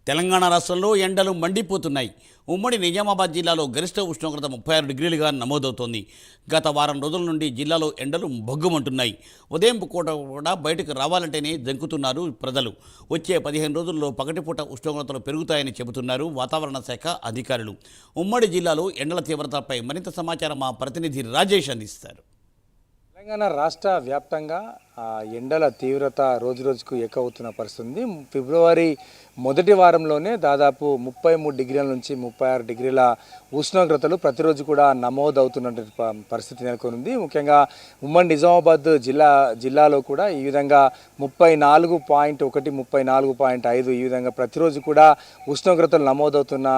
తెలంగాణ రాష్ట్రంలో ఎండలు మండిపోతున్నాయి. ఉమ్మడి నిజామాబాద్ జిల్లాలో గరిష్ట ఉష్ణోగ్రత 36 డిగ్రీలుగా నమోదవుతోంది. గత వారం రోజుల నుండి జిల్లాలో ఎండలు భగ్గుమంటున్నాయి. ఉదయం పూట కూడా బయటకు రావాలంటేనే జంకుతున్నారు ప్రజలు. వచ్చే 15 రోజుల్లో పగటిపూట ఉష్ణోగ్రతలు పెరుగుతాయని చెబుతున్నారు వాతావరణ శాఖ అధికారులు. ఉమ్మడి జిల్లాలో ఎండల తీవ్రతపై మరింత సమాచారం మా ప్రతినిధి రాజేష్ అందిస్తారు. తెలంగాణ రాష్ట్ర వ్యాప్తంగా ఎండల తీవ్రత రోజురోజుకు ఎక్కువవుతున్న పరిస్థితి. ఫిబ్రవరి మొదటి వారంలోనే దాదాపు 33 డిగ్రీల నుంచి 36 డిగ్రీల ఉష్ణోగ్రతలు ప్రతిరోజు కూడా నమోదవుతున్నటువంటి పరిస్థితి నెలకొంది. ముఖ్యంగా ఉమ్మడి నిజామాబాద్ జిల్లాలో కూడా ఈ విధంగా 34.1, 34.5 ఈ విధంగా ప్రతిరోజు కూడా ఉష్ణోగ్రతలు నమోదవుతున్న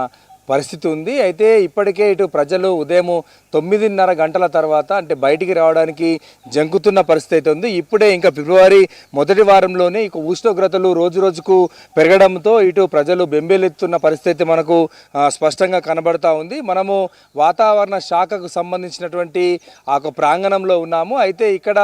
పరిస్థితి ఉంది. అయితే ఇప్పటికే ఇటు ప్రజలు ఉదయం 9:30 గంటల తర్వాత అంటే బయటికి రావడానికి జంకుతున్న పరిస్థితి అయితే ఉంది. ఇప్పుడే ఇంకా ఫిబ్రవరి మొదటి వారంలోనే ఇక ఉష్ణోగ్రతలు రోజురోజుకు పెరగడంతో ఇటు ప్రజలు బెంబేలెత్తున్న పరిస్థితి మనకు స్పష్టంగా కనబడతా ఉంది. మనము వాతావరణ శాఖకు సంబంధించినటువంటి ఆ ప్రాంగణంలో ఉన్నాము. అయితే ఇక్కడ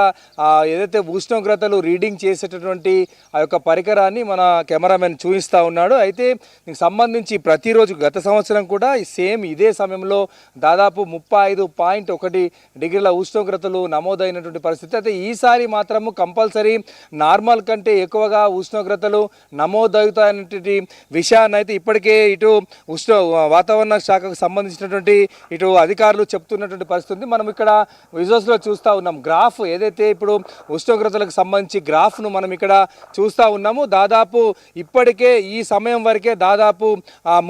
ఏదైతే ఉష్ణోగ్రతలు రీడింగ్ చేసేటటువంటి ఆ యొక్క పరికరాన్ని మన కెమెరామెన్ చూపిస్తూ ఉన్నాడు. అయితే దీనికి సంబంధించి ప్రతిరోజు గత సంవత్సరం కూడా సేమ్ ఇదే సమయంలో దాదాపు 35.1 డిగ్రీల ఉష్ణోగ్రతలు నమోదైనటువంటి పరిస్థితి. అయితే ఈసారి మాత్రము కంపల్సరీ నార్మల్ కంటే ఎక్కువగా ఉష్ణోగ్రతలు నమోదవుతాయనేటువంటి విషయాన్ని అయితే ఇప్పటికే ఇటు వాతావరణ శాఖకు సంబంధించినటువంటి ఇటు అధికారులు చెప్తున్నటువంటి పరిస్థితి. మనం ఇక్కడ విజువల్స్లో చూస్తూ ఉన్నాం. గ్రాఫ్ ఏదైతే ఇప్పుడు ఉష్ణోగ్రతలకు సంబంధించి గ్రాఫ్ను మనం ఇక్కడ చూస్తూ ఉన్నాము. దాదాపు ఇప్పటికే ఈ సమయం వరకే దాదాపు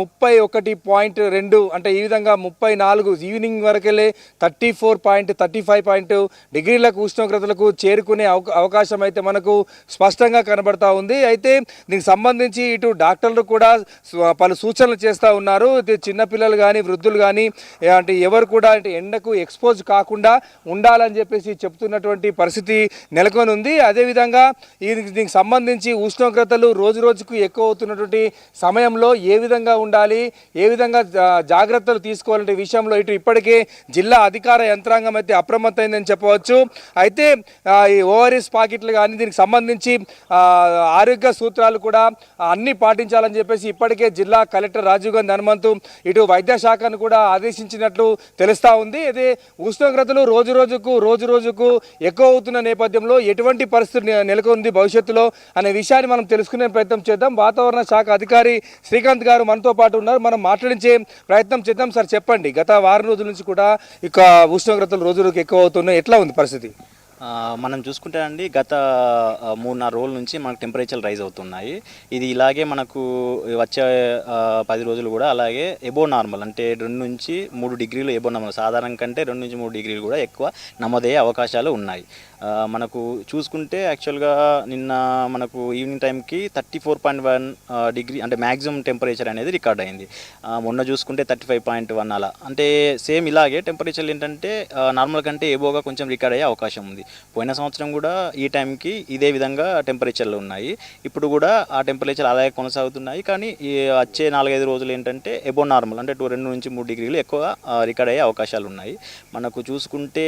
31.2 అంటే ఈ విధంగా 34 ఈవినింగ్ వరకెళ్ళే 34.35 డిగ్రీలకు ఉష్ణోగ్రతలకు చేరుకునే అవకాశం అయితే మనకు స్పష్టంగా కనబడతా ఉంది. అయితే దీనికి సంబంధించి ఇటు డాక్టర్లు కూడా పలు సూచనలు చేస్తూ ఉన్నారు. చిన్నపిల్లలు కానీ వృద్ధులు కానీ అంటే ఎవరు కూడా అంటే ఎండకు ఎక్స్పోజ్ కాకుండా ఉండాలని చెప్పేసి చెప్తున్నటువంటి పరిస్థితి నెలకొని ఉంది. అదేవిధంగా దీనికి సంబంధించి ఉష్ణోగ్రతలు రోజు రోజుకు ఎక్కువ అవుతున్నటువంటి సమయంలో ఏ విధంగా ఉండాలి, ఏ విధంగా జాగ్రత్తలు తీసుకోవాలంటే విషయంలో ఇటు ఇప్పటికే జిల్లా అధికార యంత్రాంగం అయితే అప్రమత్తమైందని చెప్పవచ్చు. అయితే ఈ ఓఆర్ఎస్ ప్యాకెట్లు కానీ దీనికి సంబంధించి ఆరోగ్య సూత్రాలు కూడా అన్నీ పాటించాలని చెప్పేసి ఇప్పటికే జిల్లా కలెక్టర్ రాజీవ్ గాంధీ హనుమంతు ఇటు వైద్య శాఖను కూడా ఆదేశించినట్లు తెలుస్తూ ఉంది. అయితే ఉష్ణోగ్రతలు రోజు రోజుకు ఎక్కువ అవుతున్న నేపథ్యంలో ఎటువంటి పరిస్థితి నెలకొంది భవిష్యత్తులో అనే విషయాన్ని మనం తెలుసుకునే ప్రయత్నం చేద్దాం. వాతావరణ శాఖ అధికారి శ్రీకాంత్ గారు మనతో పాటు ఉన్నారు. మనం మాట్లాడించే ప్రయత్నం చేద్దాం. సార్ చెప్పండి, గత వారం రోజుల నుంచి కూడా ఇక ఉష్ణోగ్రతలు రోజు రోజుకు ఎక్కువ అవుతున్నాయి, ఎట్లా ఉంది పరిస్థితి? మనం చూసుకుంటే అండి గత 3-4 రోజుల నుంచి మనకు టెంపరేచర్ రైజ్ అవుతున్నాయి. ఇది ఇలాగే మనకు వచ్చే 10 రోజులు కూడా అలాగే ఎబో నార్మల్ అంటే 2-3 డిగ్రీలు ఎబో నార్మల్ సాధారణ కంటే 2-3 డిగ్రీలు కూడా ఎక్కువ నమోదయ్యే అవకాశాలు ఉన్నాయి. మనకు చూసుకుంటే యాక్చువల్గా నిన్న మనకు ఈవినింగ్ టైంకి 34.1 డిగ్రీ అంటే మ్యాక్సిమం టెంపరేచర్ అనేది రికార్డ్ అయింది. మొన్న చూసుకుంటే 35.1 అలా అంటే సేమ్ ఇలాగే టెంపరేచర్ ఏంటంటే నార్మల్ కంటే ఎబోగా కొంచెం రికార్డ్ అయ్యే అవకాశం ఉంది. పోయిన సంవత్సరం కూడా ఈ టైంకి ఇదే విధంగా టెంపరేచర్లు ఉన్నాయి. ఇప్పుడు కూడా ఆ టెంపరేచర్ అలాగే కొనసాగుతున్నాయి. కానీ ఈ వచ్చే 4-5 రోజులు ఏంటంటే ఎబో నార్మల్ అంటే 2-3 డిగ్రీలు ఎక్కువ రికార్డ్ అయ్యే అవకాశాలు ఉన్నాయి. మనకు చూసుకుంటే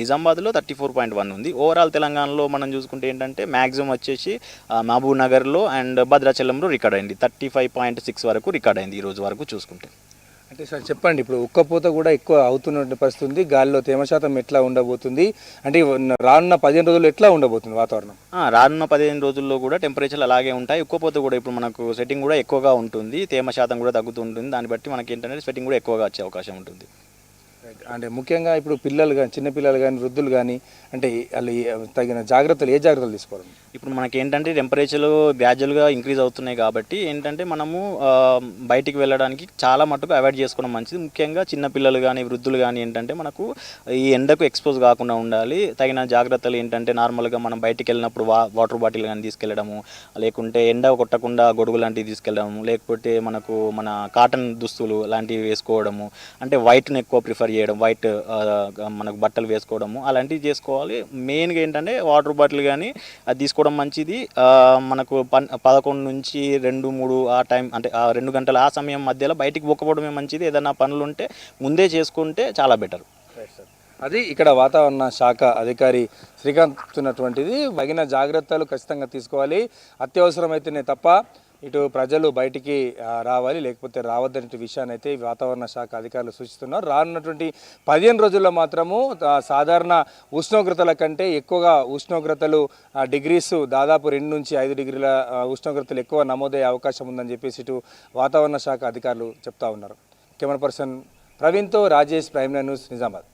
నిజామాబాద్లో 34.1 ఉంది. ఓవరాల్ తెలంగాణలో మనం చూసుకుంటే ఏంటంటే మ్యాక్సిమం వచ్చేసి మహబూబ్ నగర్లో అండ్ భద్రాచలంలో రికార్డ్ అయింది. 35.6 వరకు రికార్డ్ అయింది ఈ రోజు వరకు చూసుకుంటే. అంటే సార్ చెప్పండి, ఇప్పుడు ఉక్కపోత కూడా ఎక్కువ అవుతున్న పరిస్థితి ఉంది. గాలిలో తేమ శాతం ఎట్లా ఉండబోతుంది, అంటే రానున్న 15 రోజులు ఎట్లా ఉండబోతుంది వాతావరణం? రానున్న 15 రోజుల్లో కూడా టెంపరేచర్లు అలాగే ఉంటాయి. ఉక్కపోత కూడా ఇప్పుడు మనకు స్వెట్టింగ్ కూడా ఎక్కువగా ఉంటుంది, తేమ శాతం కూడా తగ్గుతూ ఉంటుంది. దాన్ని బట్టి మనకి ఏంటంటే స్వెట్టింగ్ కూడా ఎక్కువగా వచ్చే అవకాశం ఉంటుంది. అంటే ముఖ్యంగా ఇప్పుడు పిల్లలు కానీ చిన్నపిల్లలు కానీ వృద్ధులు కానీ అంటే వాళ్ళు తగిన జాగ్రత్తలు ఏ జాగ్రత్తలు తీసుకోవాలి? ఇప్పుడు మనకి ఏంటంటే టెంపరేచర్లు గ్రాడ్యువల్గా ఇంక్రీజ్ అవుతున్నాయి కాబట్టి ఏంటంటే మనము బయటికి వెళ్ళడానికి చాలా మటుకు అవాయిడ్ చేసుకోవడం మంచిది. ముఖ్యంగా చిన్నపిల్లలు కానీ వృద్ధులు కానీ ఏంటంటే మనకు ఈ ఎండకు ఎక్స్పోజ్ కాకుండా ఉండాలి. తగిన జాగ్రత్తలు ఏంటంటే నార్మల్గా మనం బయటికి వెళ్ళినప్పుడు వాటర్ బాటిల్ కానీ తీసుకెళ్ళడము, లేకుంటే ఎండ కొట్టకుండా గొడుగు లాంటివి తీసుకెళ్ళడము, లేకపోతే మనకు మన కాటన్ దుస్తులు లాంటివి వేసుకోవడము, అంటే వైట్ని ఎక్కువ ప్రిఫర్ చేయడం, వైట్ మనకు బట్టలు వేసుకోవడము అలాంటివి చేసుకోవాలి. మెయిన్గా ఏంటంటే వాటర్ బాటిల్ కానీ అది తీసుకోవడం మంచిది. మనకు 11 నుంచి 2-3 ఆ టైం అంటే 2 గంటల ఆ సమయం మధ్యలో బయటికి పోకపోవడమే మంచిది. ఏదైనా పనులు ఉంటే ముందే చేసుకుంటే చాలా బెటర్. అది ఇక్కడ వాతావరణ శాఖ అధికారి శ్రీకాంత్ చెప్తున్నటువంటిది. తగిన జాగ్రత్తలు ఖచ్చితంగా తీసుకోవాలి. అత్యవసరమైతేనే తప్ప ఇటు ప్రజలు బయటికి రావాలి, లేకపోతే రావద్దనే విషయాన్ని అయితే వాతావరణ శాఖ అధికారులు సూచిస్తున్నారు. రానున్నటువంటి 15 రోజుల్లో మాత్రము సాధారణ ఉష్ణోగ్రతల కంటే ఎక్కువగా ఉష్ణోగ్రతలు డిగ్రీస్ దాదాపు 2 నుంచి 5 డిగ్రీల ఉష్ణోగ్రతలు ఎక్కువ నమోదయ్యే అవకాశం ఉందని చెప్పేసి ఇటు వాతావరణ శాఖ అధికారులు చెప్తా ఉన్నారు. కెమెరా పర్సన్ ప్రవీణ్తో రాజేష్, ప్రైమ్ న్యూస్, నిజామాబాద్.